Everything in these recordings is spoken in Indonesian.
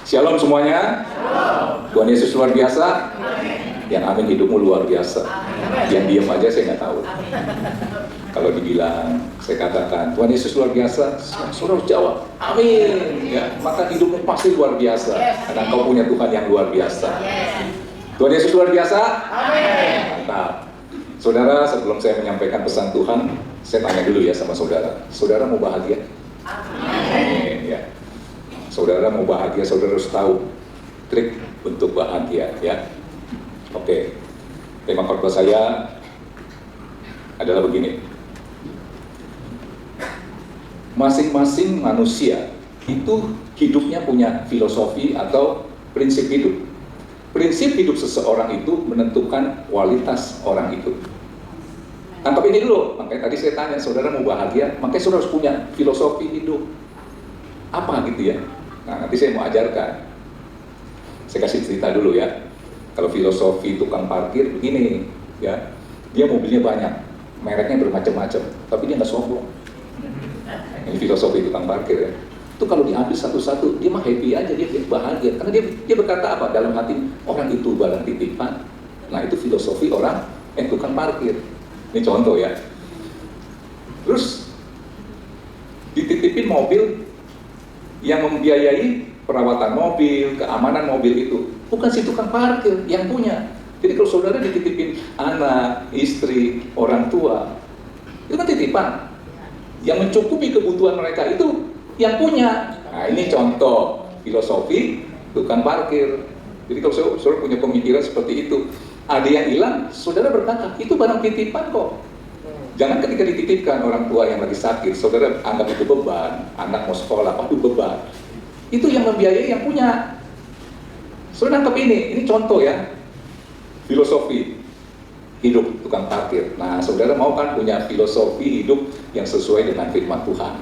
Shalom semuanya. Tuhan Yesus luar biasa. Yang amin, hidupmu luar biasa. Yang diam aja saya nggak tahu. Kalau dibilang, saya katakan Tuhan Yesus luar biasa, saudara harus jawab amin. Ya, maka hidupmu pasti luar biasa. Karena kau punya Tuhan yang luar biasa. Tuhan Yesus luar biasa. Amin. Mantap. Saudara, sebelum saya menyampaikan pesan Tuhan, saya tanya dulu ya sama saudara. Saudara mau bahagia? Amin. Ya. Saudara mau bahagia, saudara harus tahu trik untuk bahagia, ya. Oke. Tema khotbah saya adalah begini. Masing-masing manusia itu hidupnya punya filosofi atau prinsip hidup. Prinsip hidup seseorang itu menentukan kualitas orang itu. Tangkap ini dulu, makanya tadi saya tanya, saudara mau bahagia, makanya saudara harus punya filosofi hidup. Apa gitu ya? Nah, nanti saya mau ajarkan. Saya kasih cerita dulu ya. Kalau filosofi tukang parkir begini, ya, dia mobilnya banyak, mereknya bermacam-macam, tapi dia nggak sombong. Ini filosofi tukang parkir ya. Itu kalau diambil satu-satu, dia mah happy aja, dia bahagia. Karena dia berkata apa? Dalam hati, orang itu barang titipan. Nah, itu filosofi orang tukang parkir. Ini contoh ya. Terus dititipin mobil yang membiayai perawatan mobil, keamanan mobil itu bukan si tukang parkir yang punya. Jadi kalau saudara dititipin anak, istri, orang tua, itu kan titipan. Yang mencukupi kebutuhan mereka itu yang punya. Nah, ini contoh filosofi tukang parkir. Jadi kalau saudara punya pemikiran seperti itu, ada yang hilang, saudara berkata, itu barang titipan kok. Jangan ketika dititipkan orang tua yang lagi sakit, saudara anggap itu beban, anak mau sekolah, aduh beban. Itu yang membiayai yang punya. Saudara nangkep ini contoh ya, filosofi hidup tukang parkir. Nah, saudara mau kan punya filosofi hidup yang sesuai dengan firman Tuhan.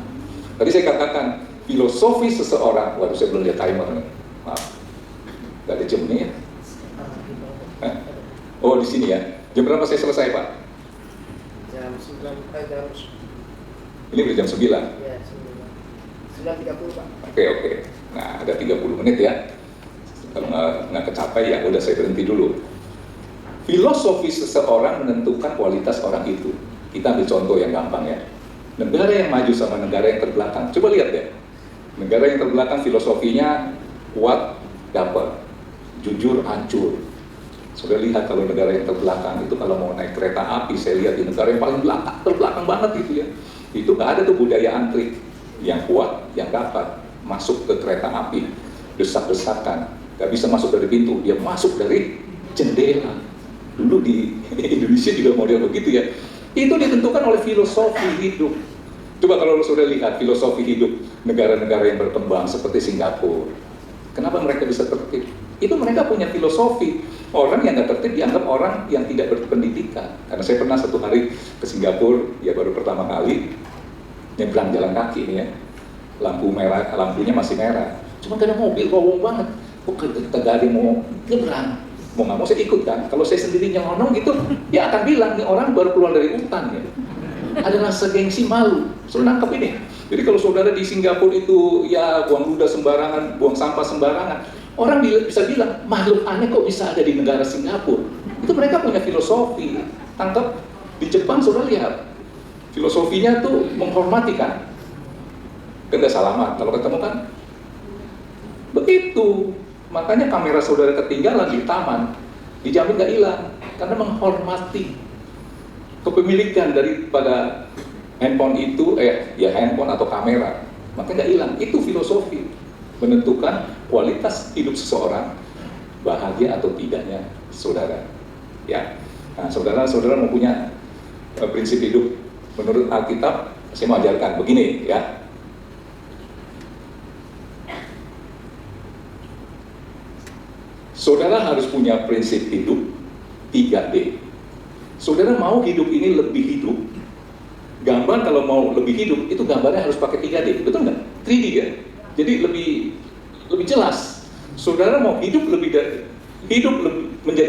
Tadi saya katakan, filosofi seseorang, waduh saya belum lihat timer nih, maaf, gak ada jam nih ya. Oh di sini ya, jam berapa saya selesai Pak? Jam 9, jam... Ini udah jam 9? Ya, 9.30 Pak. Oke. Nah, ada 30 menit ya. Kalau nggak kecapai ya udah saya berhenti dulu. Filosofi seseorang menentukan kualitas orang itu. Kita ambil contoh yang gampang ya. Negara yang maju sama negara yang terbelakang. Coba lihat ya. Negara yang terbelakang filosofinya kuat, dapat. Jujur, hancur. Sudah lihat kalau negara yang terbelakang itu kalau mau naik kereta api, saya lihat di negara yang paling belakang, terbelakang banget gitu ya. Itu nggak ada tuh budaya antri. Yang kuat, yang dapat masuk ke kereta api, desak-desakan, nggak bisa masuk dari pintu, dia masuk dari jendela. Dulu di Indonesia juga model begitu ya. Itu ditentukan oleh filosofi hidup. Coba kalau sudah lihat filosofi hidup negara-negara yang berkembang seperti Singapura, kenapa mereka bisa tertib? Itu mereka punya filosofi. Orang yang nggak tertib dianggap orang yang tidak berpendidikan. Karena saya pernah satu hari ke Singapura, ya baru pertama kali nyebrang jalan kaki nih ya, lampu merah, lampunya masih merah, cuma ada mobil ngomong banget, kok kita gak ada mau nyebrang, mau nggak mau saya ikut kan. Kalau saya sendiri nyelonong gitu, ya akan bilang nih orang baru keluar dari hutan ya, ada rasa gengsi, malu. Saudara nangkep ini. Jadi kalau saudara di Singapura itu ya buang ludah sembarangan, buang sampah sembarangan, orang bisa bilang makhluk aneh kok bisa ada di negara Singapura. Itu mereka punya filosofi. Tangkap di Jepang saudara lihat. Filosofinya tuh menghormati kan nggak salaman, kalau ketemu kan begitu. Makanya kamera saudara ketinggalan di taman dijamin nggak hilang, karena menghormati kepemilikan daripada handphone itu, handphone atau kamera, maka nggak hilang. Itu filosofi menentukan kualitas hidup seseorang, bahagia atau tidaknya saudara ya. Nah, saudara mau punya prinsip hidup menurut Alkitab, saya mau ajarkan begini ya. Saudara harus punya prinsip hidup 3D. Saudara mau hidup ini lebih hidup, gambar kalau mau lebih hidup, itu gambarnya harus pakai 3D, betul nggak? 3D ya. Jadi lebih jelas. Saudara mau hidup menjadi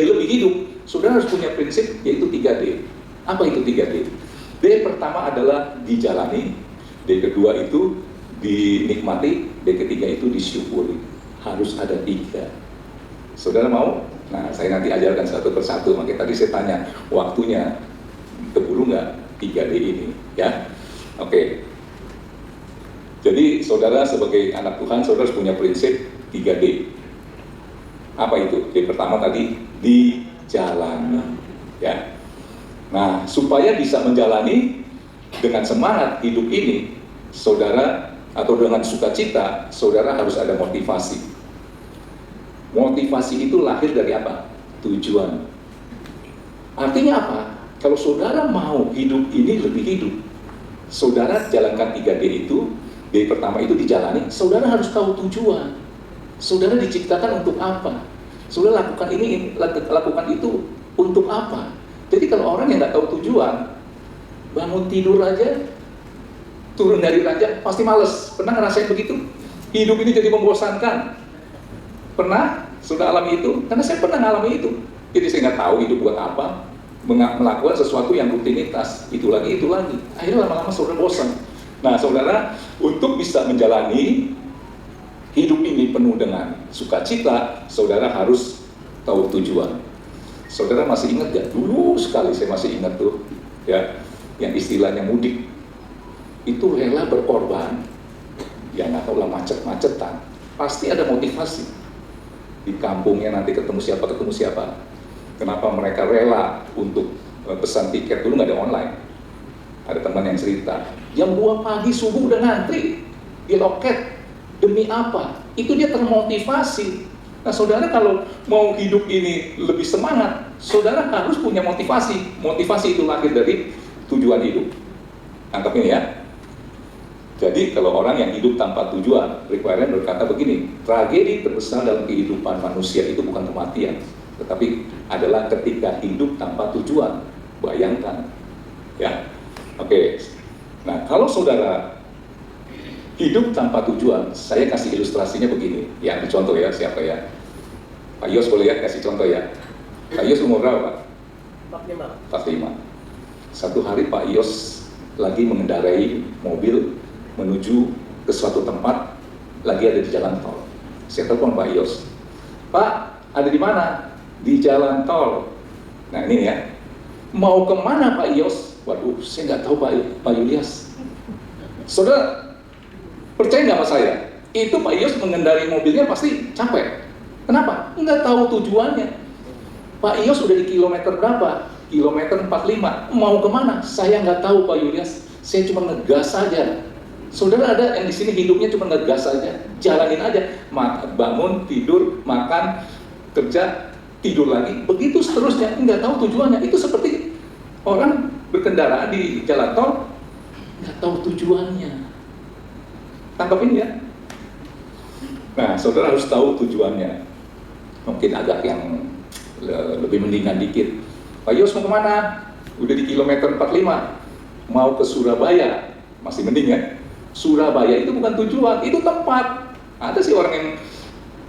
lebih hidup, saudara harus punya prinsip yaitu 3D. Apa itu 3D? D pertama adalah dijalani, D kedua itu dinikmati, D ketiga itu disyukuri. harus ada 3. Saudara mau? Nah, saya nanti ajarkan satu persatu. Makanya tadi saya tanya, waktunya keburu nggak 3D ini? Ya, oke. Jadi saudara sebagai anak Tuhan, saudara harus punya prinsip 3D. Apa itu? Yang pertama tadi, dijalani. Ya. Nah, supaya bisa menjalani dengan semangat hidup ini, saudara, atau dengan sukacita, saudara harus ada motivasi. Motivasi itu lahir dari apa? Tujuan. Artinya apa? Kalau saudara mau hidup ini lebih hidup, saudara jalankan 3D itu. D pertama itu dijalani, saudara harus tahu tujuan. Saudara diciptakan untuk apa? Saudara lakukan ini, lakukan itu untuk apa? Jadi kalau orang yang nggak tahu tujuan, bangun tidur aja, turun dari ranjang, pasti males. Pernah ngerasain begitu? Hidup ini jadi membosankan. Pernah? Sudah alami itu? Karena saya pernah ngalami itu. Jadi saya nggak tahu hidup buat apa, melakukan sesuatu yang rutinitas, itu lagi. Akhirnya lama-lama saudara bosan. Nah, saudara, untuk bisa menjalani hidup ini penuh dengan sukacita, saudara harus tahu tujuan. Saudara masih ingat gak? Dulu sekali saya masih ingat tuh, ya, yang istilahnya mudik. Itu rela berkorban, ya nggak tahu lah macet-macetan. Pasti ada motivasi. Di kampungnya nanti ketemu siapa. Kenapa mereka rela untuk pesan tiket? Dulu nggak ada online. Ada teman yang cerita, jam 2 pagi subuh udah ngantri di loket. Demi apa? Itu dia termotivasi. Nah, saudara kalau mau hidup ini lebih semangat, saudara harus punya motivasi. Motivasi itu lahir dari tujuan hidup. Tangkap ini ya. Jadi kalau orang yang hidup tanpa tujuan, Rick Warren berkata begini, tragedi terbesar dalam kehidupan manusia itu bukan kematian, tetapi adalah ketika hidup tanpa tujuan. Bayangkan, ya. Oke. Nah, kalau saudara hidup tanpa tujuan, saya kasih ilustrasinya begini. Yang dicontoh ya, siapa ya? Pak Yos boleh ya kasih contoh ya. Pak Yos umur berapa? 45. Satu hari Pak Yos lagi mengendarai mobil menuju ke suatu tempat, lagi ada di jalan tol. Saya telepon Pak Yos, Pak, ada di mana? Di jalan tol. Nah ini ya, mau kemana Pak Yos? Waduh, saya nggak tahu Pak Yulias. Saudara, percaya nggak sama saya? Itu Pak Yos mengendarai mobilnya pasti capek. Kenapa? Nggak tahu tujuannya. Pak Yos sudah di kilometer berapa? Kilometer 45. Mau kemana? Saya nggak tahu Pak Yulias. Saya cuma ngegas saja. Saudara ada yang di sini hidupnya cuma ngegas aja, jalanin aja, bangun, tidur, makan, kerja, tidur lagi, begitu seterusnya, nggak tahu tujuannya. Itu seperti orang berkendara di jalan tol, nggak tahu tujuannya. Tangkap ini ya. Nah, saudara harus tahu tujuannya. Mungkin agak yang lebih mendingan dikit. Pak Yos mau kemana? Udah di kilometer 45, mau ke Surabaya, masih mending ya. Surabaya itu bukan tujuan, itu tempat. Ada sih orang yang,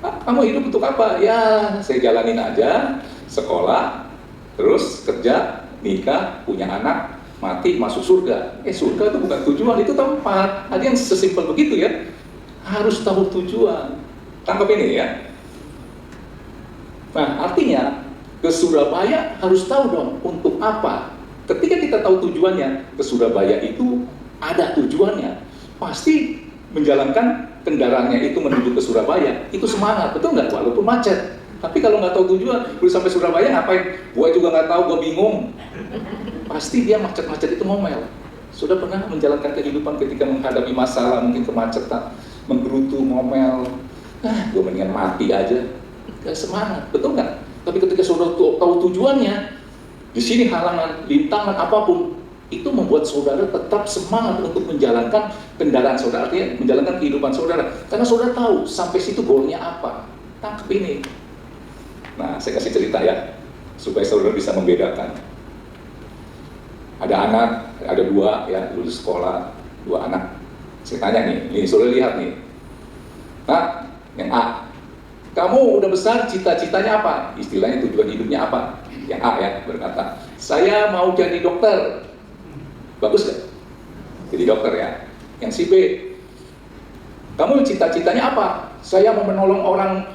kamu hidup untuk apa? Ya, saya jalanin aja, sekolah, terus kerja, nikah, punya anak, mati, masuk surga. Surga itu bukan tujuan, itu tempat. Ada yang sesimpel begitu ya. Harus tahu tujuan. Tangkap ini ya. Nah, artinya ke Surabaya harus tahu dong untuk apa. Ketika kita tahu tujuannya, ke Surabaya itu ada tujuannya. Pasti menjalankan kendaraannya itu menuju ke Surabaya, itu semangat, betul nggak? Walaupun macet. Tapi kalau nggak tahu tujuan, udah sampai Surabaya ngapain? Gua juga nggak tahu, gua bingung. Pasti dia macet-macet itu ngomel. Sudah pernah menjalankan kehidupan ketika menghadapi masalah, mungkin kemacetan, menggerutu, ngomel. Gua mendingan mati aja. Gak semangat, betul nggak? Tapi ketika saudara tahu tujuannya, di sini halangan, rintangan apapun, itu membuat saudara tetap semangat untuk menjalankan kendaraan saudara, artinya menjalankan kehidupan saudara. Karena saudara tahu sampai situ goalnya apa. Tangkap ini. Nah, saya kasih cerita ya, supaya saudara bisa membedakan. Ada anak, ada 2 ya, lulus sekolah, 2 anak. Saya tanya nih, saudara lihat nih. Nah, yang A, kamu udah besar, cita-citanya apa? Istilahnya tujuan hidupnya apa? Yang A ya, berkata, saya mau jadi dokter. Bagus gak? Jadi dokter ya. Yang si B, kamu cita-citanya apa? Saya mau menolong orang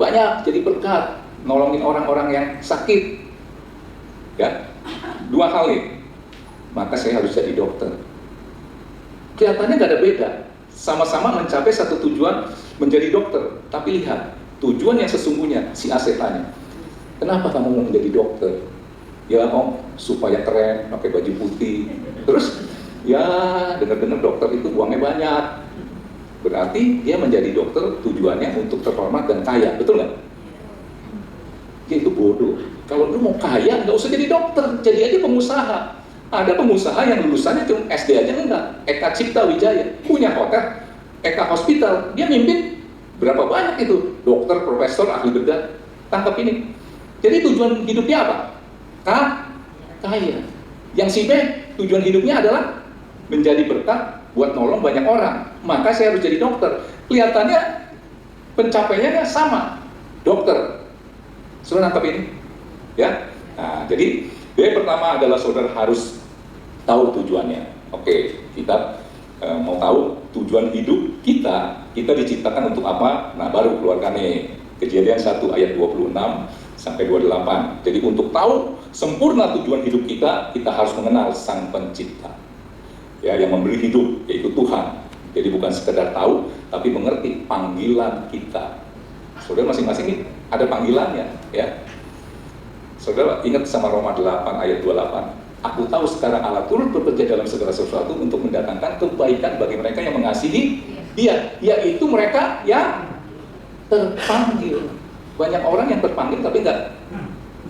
banyak, jadi berkat, nolongin orang-orang yang sakit. Ya, dua hal nih. Maka saya harus jadi dokter. Kelihatannya nggak ada beda, sama-sama mencapai satu tujuan menjadi dokter. Tapi lihat, tujuan yang sesungguhnya si A saya tanya, kenapa kamu mau menjadi dokter? Ya om, supaya keren, pakai baju putih. Terus, ya dengar-dengar dokter itu uangnya banyak. Berarti dia menjadi dokter tujuannya untuk terhormat dan kaya, betul nggak? Ya itu bodoh. Kalau lu mau kaya, nggak usah jadi dokter, jadi aja pengusaha. Ada pengusaha yang lulusannya cuma SD aja enggak. Eka Cipta Wijaya, punya hotel, Eka Hospital, dia mimpin berapa banyak itu? Dokter, profesor, ahli bedah. Tangkap ini. Jadi tujuan hidupnya apa? Kaya. Yang si B, tujuan hidupnya adalah menjadi berkat buat nolong banyak orang. Maka saya harus jadi dokter. Kelihatannya pencapaiannya sama, dokter. Saudara nangkap ini? Ya. Nah, jadi B pertama adalah saudara harus tahu tujuannya. Oke, kita mau tahu tujuan hidup kita diciptakan untuk apa? Nah, baru keluarkan nih Kejadian 1 ayat 26 sampai 28. Jadi untuk tahu sempurna tujuan hidup kita harus mengenal Sang Pencipta. Ya, yang memberi hidup, yaitu Tuhan. Jadi bukan sekedar tahu, tapi mengerti panggilan kita. Saudara masing-masing ini ada panggilannya, ya. Saudara ingat sama Roma 8 ayat 28. Aku tahu sekarang Allah turut bekerja dalam segala sesuatu untuk mendatangkan kebaikan bagi mereka yang mengasihi Dia, yaitu mereka yang terpanggil. Banyak orang yang terpanggil tapi enggak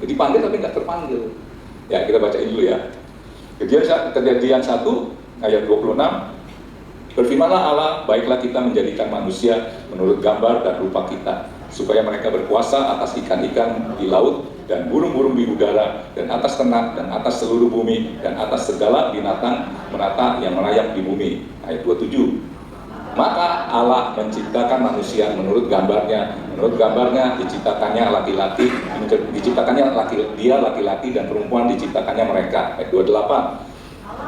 dipanggil tapi enggak terpanggil. Ya, kita bacain dulu ya. Kejadian 1 ayat 26. Berfirmanlah Allah, baiklah kita menjadikan manusia menurut gambar dan rupa kita, supaya mereka berkuasa atas ikan-ikan di laut dan burung-burung di udara dan atas ternak dan atas seluruh bumi dan atas segala binatang melata yang merayap di bumi. Ayat 27. Maka Allah menciptakan manusia menurut gambarnya diciptakannya laki-laki, dia laki-laki dan perempuan diciptakannya mereka. Ayat 28.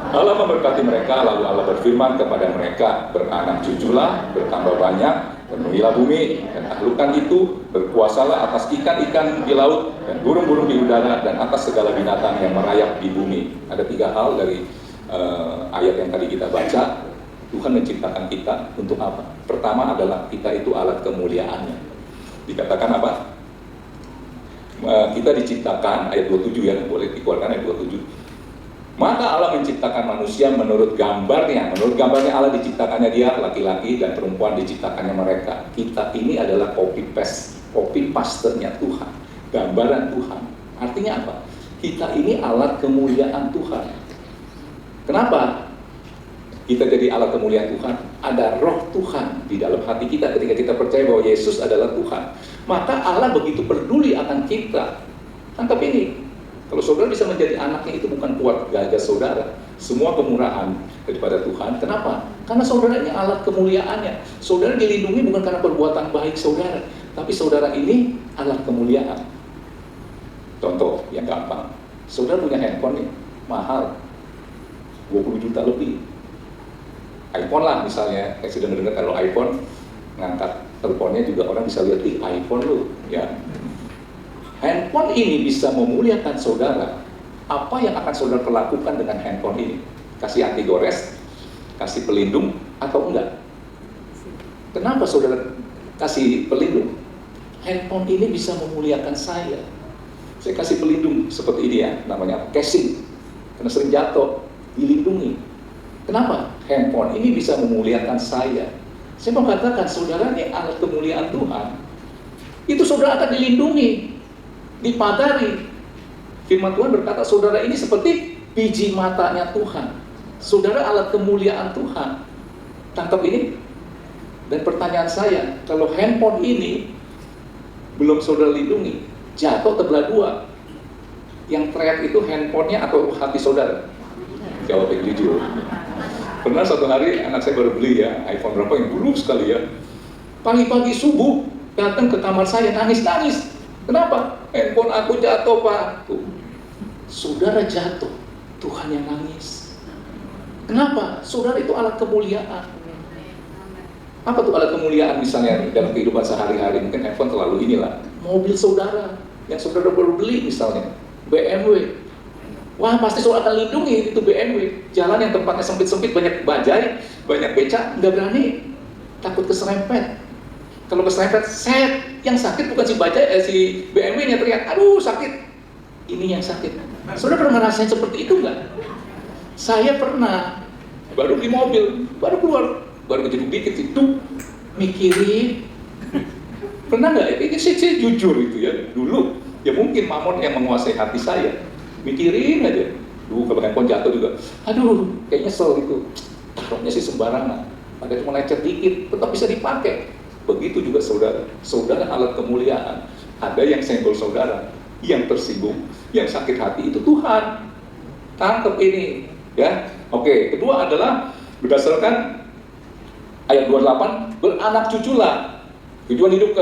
Allah memberkati mereka, lalu Allah berfirman kepada mereka, beranak cuculah, bertambah banyak, penuhilah bumi, dan taklukkan itu, berkuasalah atas ikan-ikan di laut, dan burung-burung di udara, dan atas segala binatang yang merayap di bumi. Ada 3 hal dari ayat yang tadi kita baca. Tuhan menciptakan kita untuk apa? Pertama adalah kita itu alat kemuliaannya. Dikatakan apa? Kita diciptakan, ayat 27 ya, boleh dikeluarkan ayat 27. Maka Allah menciptakan manusia menurut gambarnya. Menurut gambarnya Allah diciptakannya dia laki-laki dan perempuan diciptakannya mereka. Kita ini adalah copy paste-nya Tuhan, gambaran Tuhan. Artinya apa? Kita ini alat kemuliaan Tuhan. Kenapa kita jadi alat kemuliaan Tuhan? Ada roh Tuhan di dalam hati kita ketika kita percaya bahwa Yesus adalah Tuhan. Maka Allah begitu peduli akan kita. Tangkap ini. Kalau saudara bisa menjadi anaknya itu bukan kuat gagah saudara. Semua kemurahan daripada Tuhan. Kenapa? Karena saudara ini alat kemuliaannya. Saudara dilindungi bukan karena perbuatan baik saudara, tapi saudara ini alat kemuliaan. Contoh yang gampang. Saudara punya handphone nih, mahal. 20 juta lebih. iPhone lah misalnya, kayak sudah mendengar kalau iPhone ngangkat teleponnya juga orang bisa lihat di iPhone lu, ya. Handphone ini bisa memuliakan saudara. Apa yang akan saudara perlakukan dengan handphone ini? Kasih anti gores, kasih pelindung atau enggak? Kenapa saudara kasih pelindung? Handphone ini bisa memuliakan saya. Saya kasih pelindung seperti ini ya, namanya casing. Karena sering jatuh, dilindungi. Kenapa? Handphone ini bisa memuliakan saya. Saya mau katakan, saudara ini alat kemuliaan Tuhan. Itu saudara akan dilindungi, dipagari. Firman Tuhan berkata, saudara ini seperti biji matanya Tuhan. Saudara alat kemuliaan Tuhan. Tangkap ini. Dan pertanyaan saya, kalau handphone ini belum saudara lindungi, jatuh terbelah 2. Yang teriak itu handphonenya atau hati saudara? Jawab yang jujur. Pernah suatu hari anak saya baru beli ya, iPhone berapa yang buruk sekali ya. Pagi-pagi subuh datang ke kamar saya nangis-nangis. Kenapa? Handphone aku jatuh Pak. Tuh. Saudara jatuh, Tuhan yang nangis. Kenapa? Saudara itu alat kemuliaan. Apa tuh alat kemuliaan misalnya nih, dalam kehidupan sehari-hari? Mungkin handphone terlalu inilah. Mobil saudara yang saudara baru beli misalnya, BMW. Wah, pasti saudara akan lindungi itu BMW. Jalan yang tempatnya sempit-sempit, banyak bajai, banyak becak, nggak berani. Takut keserempet. Kalau keserempet, set. Yang sakit bukan si bajai, si BMW-nya teriak, aduh sakit. Ini yang sakit. Saudara pernah ngerasain seperti itu nggak? Saya pernah. Baru beli mobil, baru keluar, baru kejeduk dikit itu mikirin. Pernah nggak? Ini saya jujur itu ya. Dulu ya mungkin mamon yang menguasai hati saya. Mikirin aja. Kalau handphone jatuh juga, aduh, kayaknya nyesel gitu. Taruhnya sih sembarangan. Ada cuma lecet dikit, tetap bisa dipakai. Begitu juga saudara alat kemuliaan. Ada yang senggol saudara, yang tersinggung, yang sakit hati itu Tuhan. Tangkap ini, ya. Oke, kedua adalah berdasarkan ayat 28, beranak cuculah. Tujuan hidup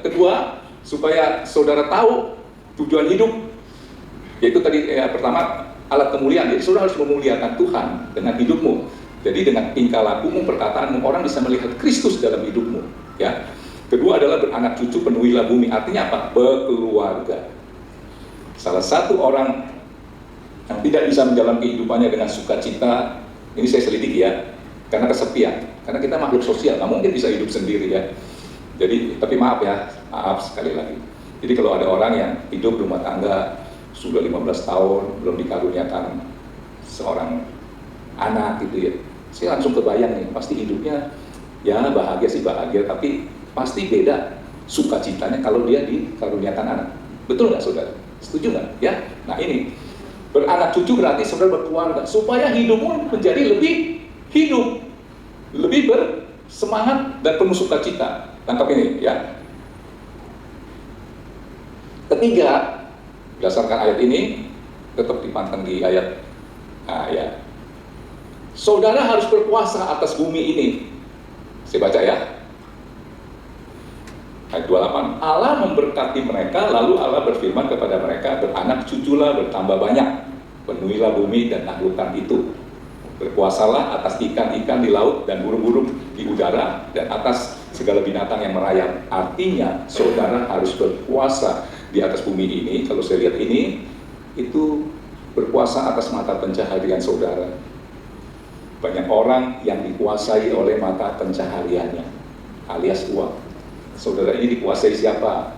kedua supaya saudara tahu tujuan hidup, yaitu tadi pertama alat kemuliaan. Jadi saudara harus memuliakan Tuhan dengan hidupmu. Jadi dengan tingkah lakumu, perkataanmu, orang bisa melihat Kristus dalam hidupmu. Ya. Kedua adalah beranak cucu, penuhilah bumi. Artinya apa? Berkeluarga. Salah satu orang yang tidak bisa menjalani kehidupannya dengan sukacita, ini saya selidiki ya, karena kesepian. Karena kita makhluk sosial, nggak mungkin bisa hidup sendiri ya. Jadi, tapi maaf ya, maaf sekali lagi. Jadi kalau ada orang yang hidup rumah tangga sudah 15 tahun belum dikaruniakan seorang anak gitu ya, saya langsung kebayang nih, pasti hidupnya ya bahagia sih bahagia, tapi pasti beda sukacitanya kalau dia dikaruniakan anak. Betul nggak saudara? Setuju nggak? Ya. Nah ini beranak cucu berarti saudara berkeluarga supaya hidupmu menjadi lebih hidup, lebih bersemangat dan penuh sukacita. Tangkap ini ya. Ketiga, berdasarkan ayat ini tetap dipantang di ayat ya. Saudara harus berkuasa atas bumi ini. Saya baca ya. Ayat 28, Allah memberkati mereka, lalu Allah berfirman kepada mereka, beranak cuculah, bertambah banyak, penuhilah bumi dan naklukkan itu. Berkuasalah atas ikan-ikan di laut dan burung-burung di udara, dan atas segala binatang yang merayap. Artinya, saudara harus berkuasa di atas bumi ini. Kalau saya lihat ini, itu berkuasa atas mata pencaharian saudara. Banyak orang yang dikuasai oleh mata pencahariannya, alias uang. Saudara ini dikuasai siapa?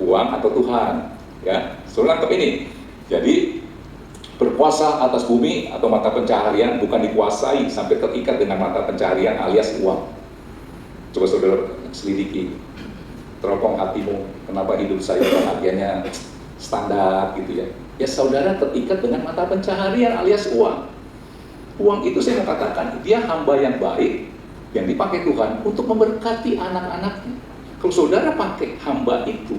Uang atau Tuhan? Ya, saudara tangkap ini. Jadi berkuasa atas bumi atau mata pencaharian bukan dikuasai sampai terikat dengan mata pencaharian alias uang. Coba saudara selidiki, teropong hatimu, kenapa hidup saya bahagianya standar gitu ya? Ya saudara terikat dengan mata pencaharian alias uang. Uang itu saya mau katakan dia hamba yang baik yang dipakai Tuhan untuk memberkati anak-anaknya. Kalau saudara pakai hamba itu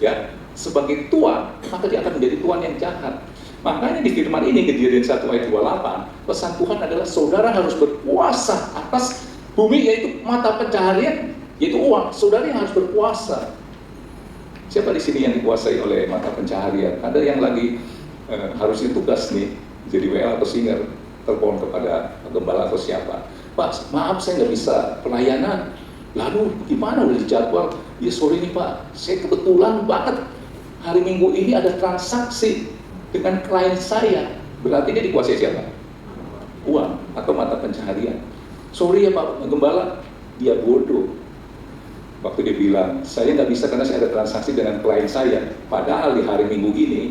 ya sebagai tuan, maka dia akan menjadi tuan yang jahat. Makanya di firman ini, Kejadian 1 ayat 28, pesan Tuhan adalah saudara harus berkuasa atas bumi, yaitu mata pencaharian, yaitu uang. Saudara yang harus berkuasa. Siapa di sini yang dikuasai oleh mata pencaharian? Ada yang lagi harusnya tugas nih jadi WL atau singer, telepon kepada gembala atau siapa, Pak, maaf saya nggak bisa pelayanan. Lalu gimana udah dijadwal? Ya sorry nih Pak, saya kebetulan banget hari Minggu ini ada transaksi dengan klien saya. Berarti dia dikuasai siapa? Uang atau mata pencaharian. Sorry ya Pak Gembala, dia bodoh. Waktu dia bilang, saya nggak bisa karena saya ada transaksi dengan klien saya. Padahal di hari Minggu ini,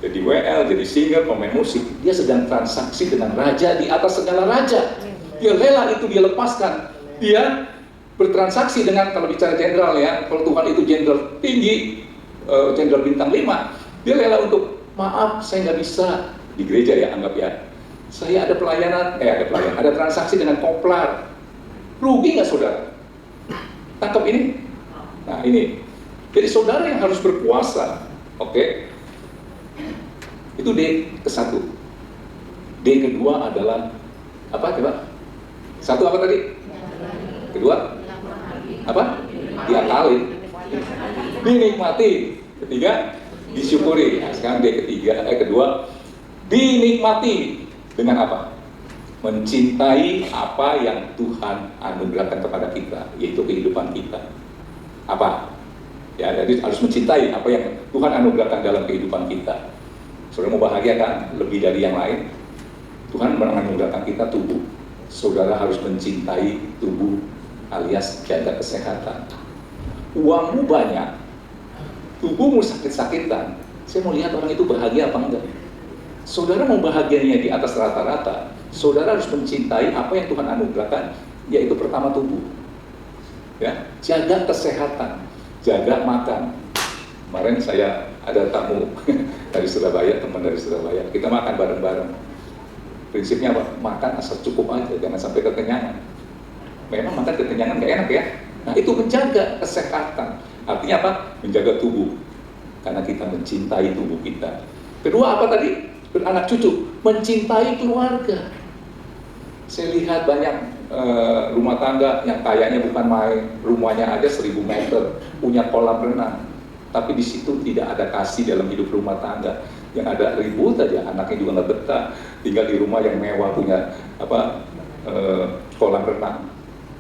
jadi WL, jadi singer, pemain musik, dia sedang transaksi dengan raja di atas segala raja. Dia rela itu dia lepaskan. Dia bertransaksi dengan, kalau bicara jenderal ya, kalau Tuhan itu jenderal tinggi, jenderal bintang 5, dia rela untuk, maaf saya nggak bisa di gereja ya, anggap ya, saya ada pelayanan, ada transaksi dengan koplar. Rugi nggak saudara? Tangkap ini? Nah ini, jadi saudara yang harus berkuasa, oke? Itu D ke-1. D kedua adalah apa coba? Satu apa tadi? Kedua? Apa? Diakalin. Dinikmati. Ketiga, disyukuri. Nah, sekarang D kedua, dinikmati dengan apa? mencintai apa yang Tuhan anugerahkan kepada kita, yaitu kehidupan kita. Apa? Ya, jadi harus mencintai apa yang Tuhan anugerahkan dalam kehidupan kita. Saudara mau bahagia kan? Lebih dari yang lain. Tuhan menganugerahkan kita tubuh. Saudara harus mencintai tubuh alias jaga kesehatan. Uangmu banyak, tubuhmu sakit-sakitan. Saya mau lihat orang itu bahagia apa enggak. Saudara mau bahagianya di atas rata-rata, saudara harus mencintai apa yang Tuhan anugerahkan, yaitu pertama tubuh. Ya, jaga kesehatan, jaga makan. Kemarin saya ada tamu dari Surabaya, teman dari Surabaya. Kita makan bareng-bareng. Prinsipnya apa? Makan asal cukup aja, jangan sampai kekenyangan. Memang makan kekenyangan gak enak ya. Nah, itu menjaga kesehatan. Artinya apa? Menjaga tubuh. Karena kita mencintai tubuh kita. Kedua apa tadi? Beranak cucu. Mencintai keluarga. Saya lihat banyak rumah tangga yang kayaknya bukan main. Rumahnya aja 1000 meter. Punya kolam renang. Tapi di situ tidak ada kasih dalam hidup rumah tangga. Yang ada ribut aja. Anaknya juga nggak betah. Tinggal di rumah yang mewah punya kolam renang.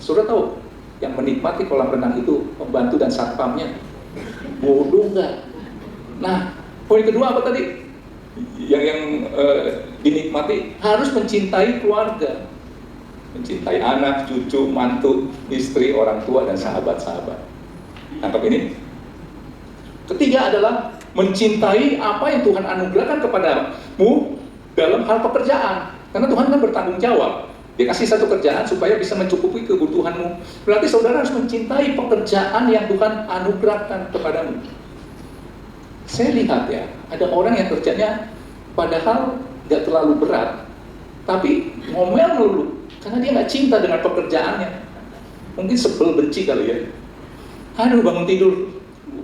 Sudah tahu? Yang menikmati kolam renang itu pembantu dan satpamnya. Bodoh nggak? Nah, poin kedua apa tadi? Yang dinikmati harus mencintai keluarga, mencintai anak, cucu, mantu, istri, orang tua, dan sahabat-sahabat. Tangkap ini. Ketiga adalah mencintai apa yang Tuhan anugerahkan kepadamu dalam hal pekerjaan. Karena Tuhan kan bertanggung jawab. Dia kasih satu kerjaan supaya bisa mencukupi kebutuhanmu. Berarti saudara harus mencintai pekerjaan yang Tuhan anugerahkan kepadamu. Saya lihat ya, ada orang yang kerjanya padahal nggak terlalu berat, tapi ngomel melulu karena dia nggak cinta dengan pekerjaannya. Mungkin sebel, benci kali ya. Aduh, bangun tidur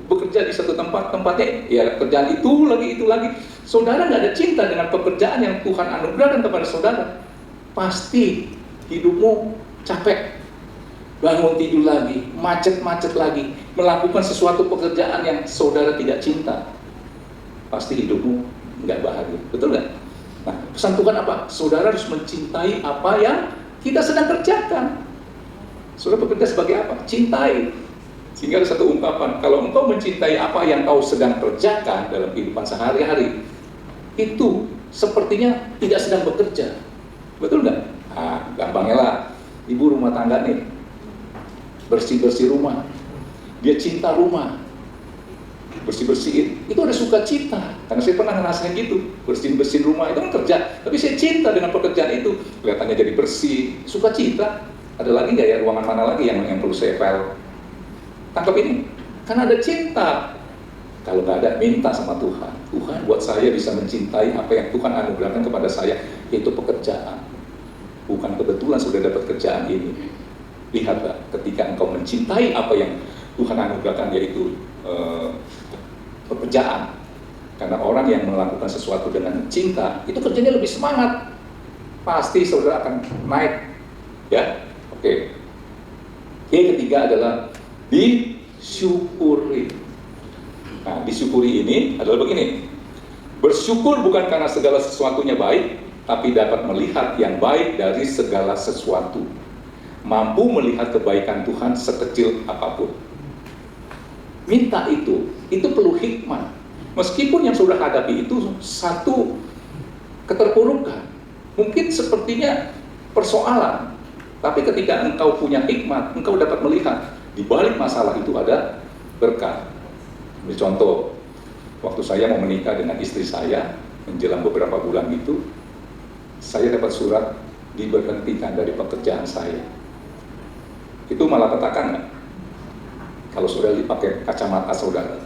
bekerja di satu tempatnya ya kerjaan itu lagi. Saudara nggak ada cinta dengan pekerjaan yang Tuhan anugerahkan kepada saudara, pasti hidupmu capek. Bangun tidur lagi, macet lagi, melakukan sesuatu pekerjaan yang saudara tidak cinta, pasti hidupmu nggak bahagia, betul nggak? Nah, pesan Tuhan apa? Saudara harus mencintai apa yang kita sedang kerjakan. Saudara bekerja sebagai apa? Cintai. Sehingga ada satu ungkapan, kalau engkau mencintai apa yang kau sedang kerjakan dalam kehidupan sehari-hari, itu sepertinya tidak sedang bekerja, betul nggak? Nah, gampangnya lah, ibu rumah tangga nih, bersih-bersih rumah, dia cinta rumah, bersih-bersihin, itu ada sukacita. Karena saya pernah ngerasain gitu, bersihin rumah, itu kan kerja, tapi saya cinta dengan pekerjaan itu, kelihatannya jadi bersih, sukacita. Ada lagi nggak ya, ruangan mana lagi yang perlu saya pel? Tangkap ini, karena ada cinta. Kalau nggak ada, minta sama Tuhan. Tuhan buat saya bisa mencintai apa yang Tuhan anugerahkan kepada saya, yaitu pekerjaan. Bukan kebetulan sudah dapat kerjaan ini. Lihatlah, ketika engkau mencintai apa yang Tuhan anugerahkan, yaitu pekerjaan. Karena orang yang melakukan sesuatu dengan cinta, itu kerjanya lebih semangat. Pasti saudara akan naik. Ya, oke. Yang ketiga adalah disyukuri. Nah, disyukuri ini adalah begini. Bersyukur bukan karena segala sesuatunya baik, tapi dapat melihat yang baik dari segala sesuatu. Mampu melihat kebaikan Tuhan sekecil apapun. Minta itu perlu hikmah. Meskipun yang sudah hadapi itu satu keterpurukan, mungkin sepertinya persoalan, tapi ketika engkau punya hikmat, engkau dapat melihat di balik masalah itu ada berkah. Ini contoh, waktu saya mau menikah dengan istri saya, menjelang beberapa bulan itu, saya dapat surat diberhentikan dari pekerjaan saya. Itu malah petaka nggak? Kalau saudara dipakai kacamata saudara.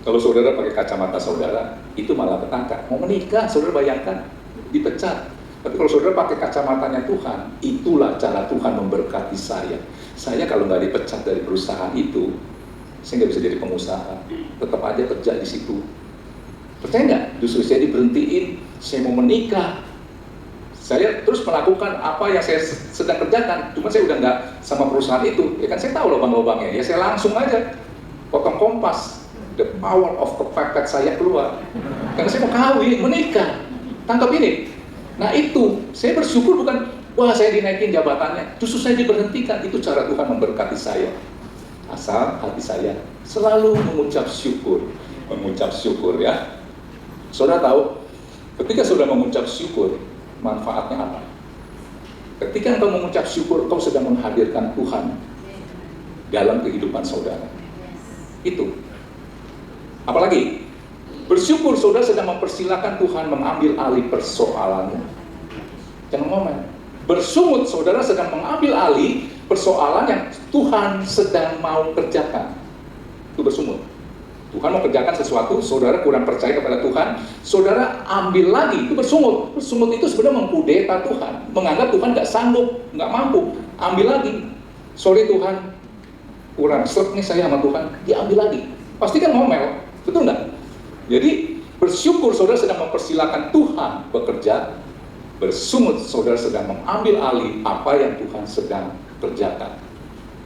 Kalau saudara pakai kacamata saudara, itu malah petaka. Mau menikah, saudara bayangkan, dipecat. Tapi kalau saudara pakai kacamatanya Tuhan, itulah cara Tuhan memberkati saya. Saya kalau nggak dipecat dari perusahaan itu, saya nggak bisa jadi pengusaha. Tetap aja kerja di situ. Percaya nggak? Justru saya diberhentiin, saya mau menikah. Saya terus melakukan apa yang saya sedang kerjakan. Cuma saya udah nggak sama perusahaan itu. Ya kan saya tahu lubang-lubangnya. Ya saya langsung aja potong kompas. The power of kepepet saya keluar. Karena saya mau kawin, menikah. Tangkap ini. Nah itu, saya bersyukur bukan, wah saya dinaikin jabatannya, justru saya diberhentikan. Itu cara Tuhan memberkati saya. Asal hati saya selalu mengucap syukur. Mengucap syukur ya. Saudara tahu, ketika saudara mengucap syukur, manfaatnya apa? Ketika engkau mengucap syukur, kau sedang menghadirkan Tuhan dalam kehidupan saudara. Itu. Apalagi, bersyukur saudara sedang mempersilahkan Tuhan mengambil alih persoalanmu. Jangan ngomong. Bersungut saudara sedang mengambil alih persoalan yang Tuhan sedang mau kerjakan. Itu bersungut. Tuhan mau kerjakan sesuatu, saudara kurang percaya kepada Tuhan, saudara ambil lagi, itu bersungut. Bersungut itu sebenarnya mengkudeta Tuhan, menganggap Tuhan nggak sanggup, nggak mampu, ambil lagi. Sorry Tuhan, kurang serp nih saya sama Tuhan, diambil lagi. Pasti kan ngomel, betul nggak? Jadi bersyukur saudara sedang mempersilahkan Tuhan bekerja, bersungut saudara sedang mengambil alih apa yang Tuhan sedang kerjakan.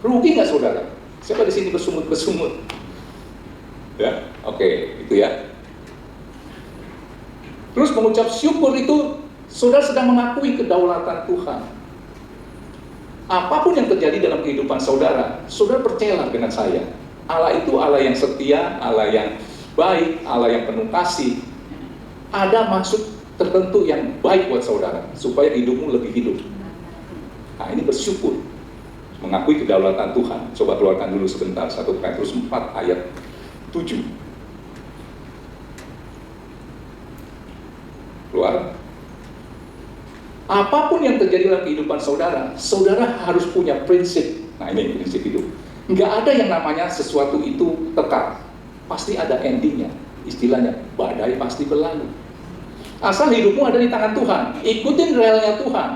Rugi nggak saudara? Siapa di sini bersungut-bersungut? Ya, oke, itu ya. Terus mengucap syukur itu, saudara sedang mengakui kedaulatan Tuhan. Apapun yang terjadi dalam kehidupan saudara, saudara percayalah dengan saya. Allah itu Allah yang setia, Allah yang baik, Allah yang penuh kasih. Ada maksud tertentu yang baik buat saudara, supaya hidupmu lebih hidup. Nah, ini bersyukur. Mengakui kedaulatan Tuhan. Coba keluarkan dulu sebentar, 1 Petrus 4 ayat 7. Keluar. Apapun yang terjadi dalam kehidupan saudara, saudara harus punya prinsip. Nah ini prinsip hidup. Nggak ada yang namanya sesuatu itu kekal. Pasti ada endingnya. Istilahnya, badai pasti berlalu. Asal hidupmu ada di tangan Tuhan. Ikutin relnya Tuhan.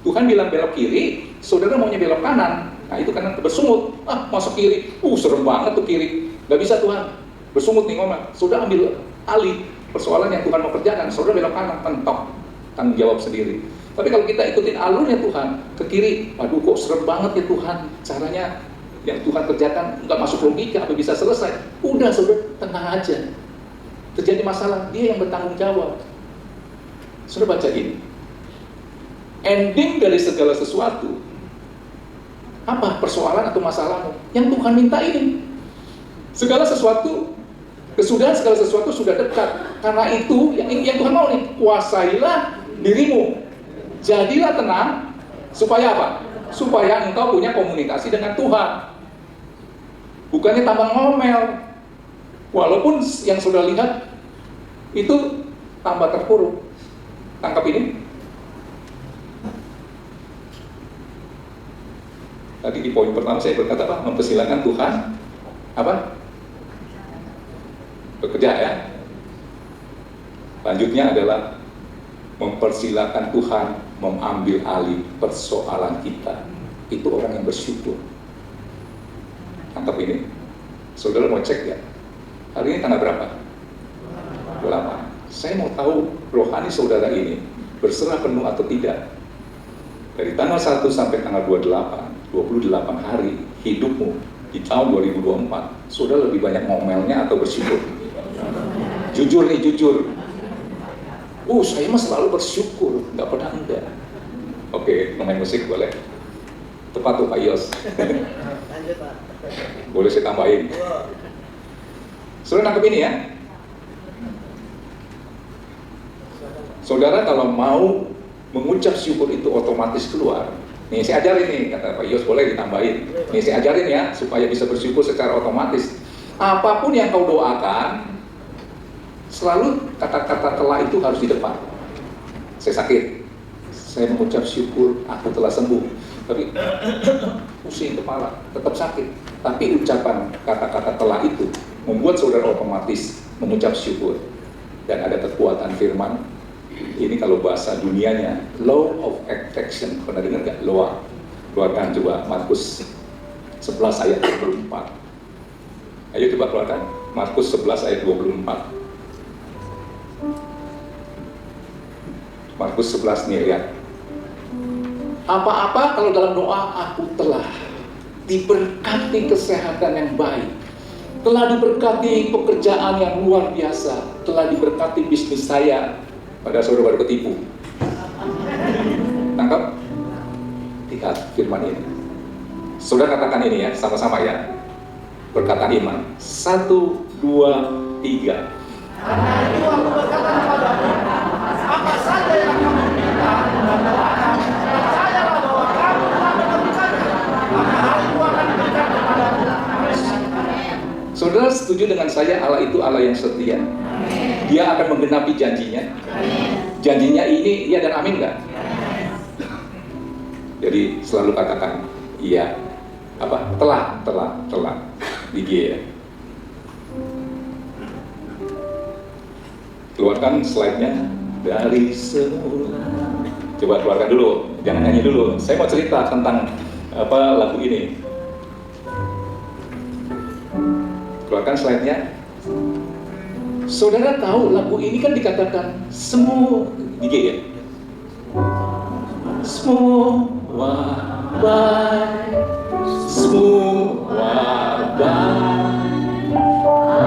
Tuhan bilang belok kiri, saudara maunya belok kanan. Nah itu kanan bersungut. Ah, masuk kiri. Serem banget tuh kiri. Nggak bisa Tuhan. Bersungut nih ngomong, sudah ambil alih persoalan yang Tuhan mau kerjakan, saudara belok kanan, mentok, tanggung jawab sendiri. Tapi kalau kita ikutin alurnya Tuhan, ke kiri, aduh kok serem banget ya Tuhan, caranya yang Tuhan kerjakan nggak masuk logika, apa bisa selesai? Udah saudara, tenang aja. Terjadi masalah, dia yang bertanggung jawab. Saudara baca ini. Ending dari segala sesuatu, apa persoalan atau masalahmu? Yang Tuhan minta ini. Segala sesuatu, kesudahan segala sesuatu sudah dekat. Karena itu yang Tuhan mau nih, kuasailah dirimu. Jadilah tenang, supaya apa? Supaya engkau punya komunikasi dengan Tuhan. Bukannya tambah ngomel. Walaupun yang sudah lihat itu tambah terpuruk. Tangkap ini. Tadi di poin pertama saya berkata apa? Mempersilahkan Tuhan apa? Bekerja ya. Lanjutnya adalah mempersilahkan Tuhan mengambil alih persoalan kita. Itu orang yang bersyukur. Tangkap ini. Saudara mau cek ya. Hari ini tanggal berapa? 28. Saya mau tahu rohani saudara ini berserah penuh atau tidak. Dari tanggal 1 sampai tanggal 28 hari hidupmu di tahun 2024, saudara lebih banyak ngomelnya atau bersyukur? Jujur nih, jujur. Saya mah selalu bersyukur, nggak pernah enggak. Oke, pemain musik boleh. Tepat tuh Pak Yos. Lanjut Pak. Boleh saya tambahin. Saudara nangkep ini ya. Saudara kalau mau mengucap syukur itu otomatis keluar. Nih saya ajarin nih, kata Pak Yos, boleh ditambahin. Nih saya ajarin ya, supaya bisa bersyukur secara otomatis. Apapun yang kau doakan, selalu kata-kata telah itu harus di depan. Saya sakit, saya mengucap syukur, aku telah sembuh. Tapi pusing kepala, tetap sakit. Tapi ucapan kata-kata telah itu membuat saudara otomatis mengucap syukur. Dan ada kekuatan firman. Ini kalau bahasa dunianya law of attraction. Pernah dengar nggak? Law. Keluarkan coba Markus 11 ayat 24. Ayo coba keluarkan Markus 11 ayat 24. Markus 11 nih lihat. Apa-apa kalau dalam doa aku telah diberkati kesehatan yang baik, telah diberkati pekerjaan yang luar biasa, telah diberkati bisnis saya, Padahal saudara baru ketipu. Tangkap? Lihat firman ini. Saudara katakan ini ya, sama-sama ya. Perkataan iman. 1, 2, 3. Karena itu aku berkata kepadamu, apa saja yang kamu minta dan doakan, percayalah bahwa kamu telah menemukannya, maka hal itu akan diberikan kepadamu. Saudara setuju dengan saya, Allah itu Allah yang setia. Dia akan menggenapi janjinya. Janjinya ini iya dan amin nggak? Jadi selalu katakan iya, telah di G ya. Keluarkan slide-nya dari semula. Coba keluarkan dulu, jangan nyanyi dulu. Saya mau cerita tentang lagu ini. Keluarkan slide-nya. Saudara tahu lagu ini kan dikatakan semua di G ya. Semua baik, semua baik.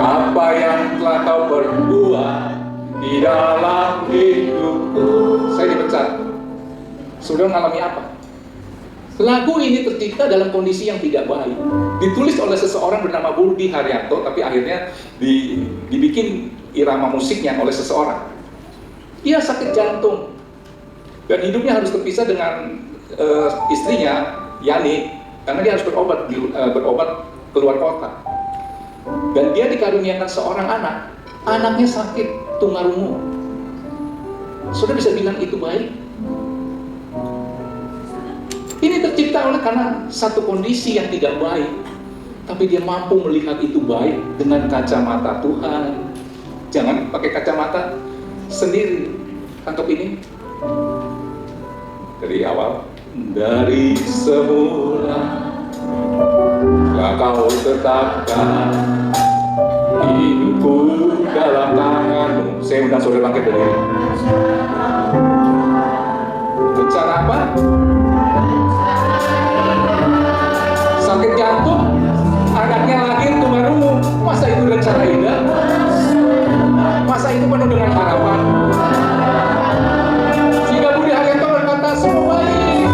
Apa yang telah kau perbuat di dalam hidupku. Saya dipecat. Saudara mengalami apa? Lagu ini tercipta dalam kondisi yang tidak baik. Ditulis oleh seseorang bernama Budi Haryanto, tapi akhirnya dibikin irama musiknya oleh seseorang. Dia sakit jantung dan hidupnya harus terpisah dengan istrinya Yani, karena dia harus berobat keluar kota. Dan dia dikaruniakan seorang anak. Anaknya sakit tunarungu. Saudara bisa bilang itu baik? Ini tercipta oleh karena satu kondisi yang tidak baik, tapi dia mampu melihat itu baik dengan kacamata Tuhan. Jangan pakai kacamata sendiri. Tangkap ini dari awal. Dari semula telah kau tetapkan hidupku dalam tanganmu. Saya undang saudara bangkit berdiri. Cara apa? Sakit jantung, anaknya lahir tunarungu. Masa itu dengan cara indah? Masa itu penuh dengan harapan? Sehingga Budi Haryanto berkata semua baik.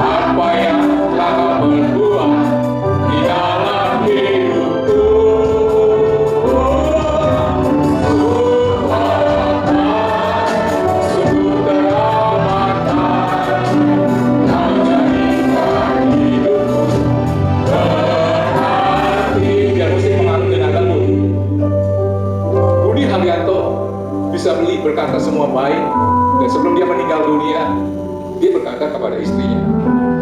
Apa yang telah kau perbuat di dalam hidupku. Berkata semua baik, dan sebelum dia meninggal dunia, dia berkata kepada istrinya,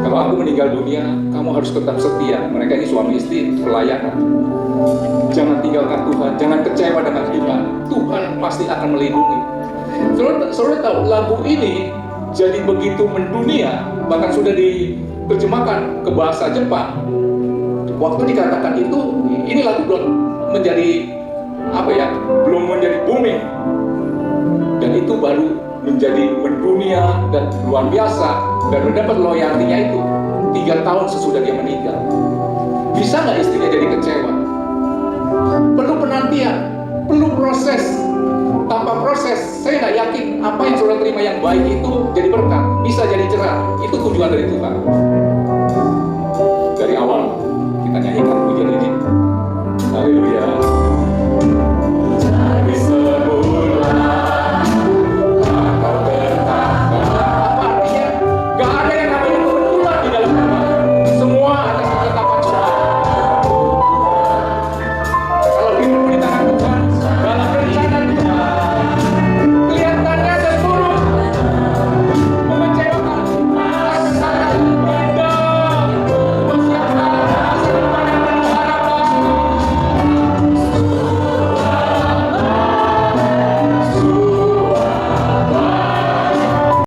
kalau aku meninggal dunia, kamu harus tetap setia. Mereka ini suami istri pelayanan. Jangan tinggalkan Tuhan, jangan kecewa dengan Tuhan. Tuhan pasti akan melindungi. Saudara tahu lagu ini jadi begitu mendunia, bahkan sudah diterjemahkan ke bahasa Jepang. Waktu dikatakan itu, ini lagu belum menjadi belum menjadi booming. Dan itu baru menjadi mendunia dan luar biasa dan mendapat loyaltinya itu 3 tahun sesudah dia meninggal. Bisa nggak istrinya jadi kecewa? Perlu penantian, perlu proses. Tanpa proses, saya nggak yakin apa yang saudara terima yang baik itu jadi berkat, bisa jadi cerah. Itu tujuan dari Tuhan. Dari awal kita nyanyikan pujian ini. Haleluya.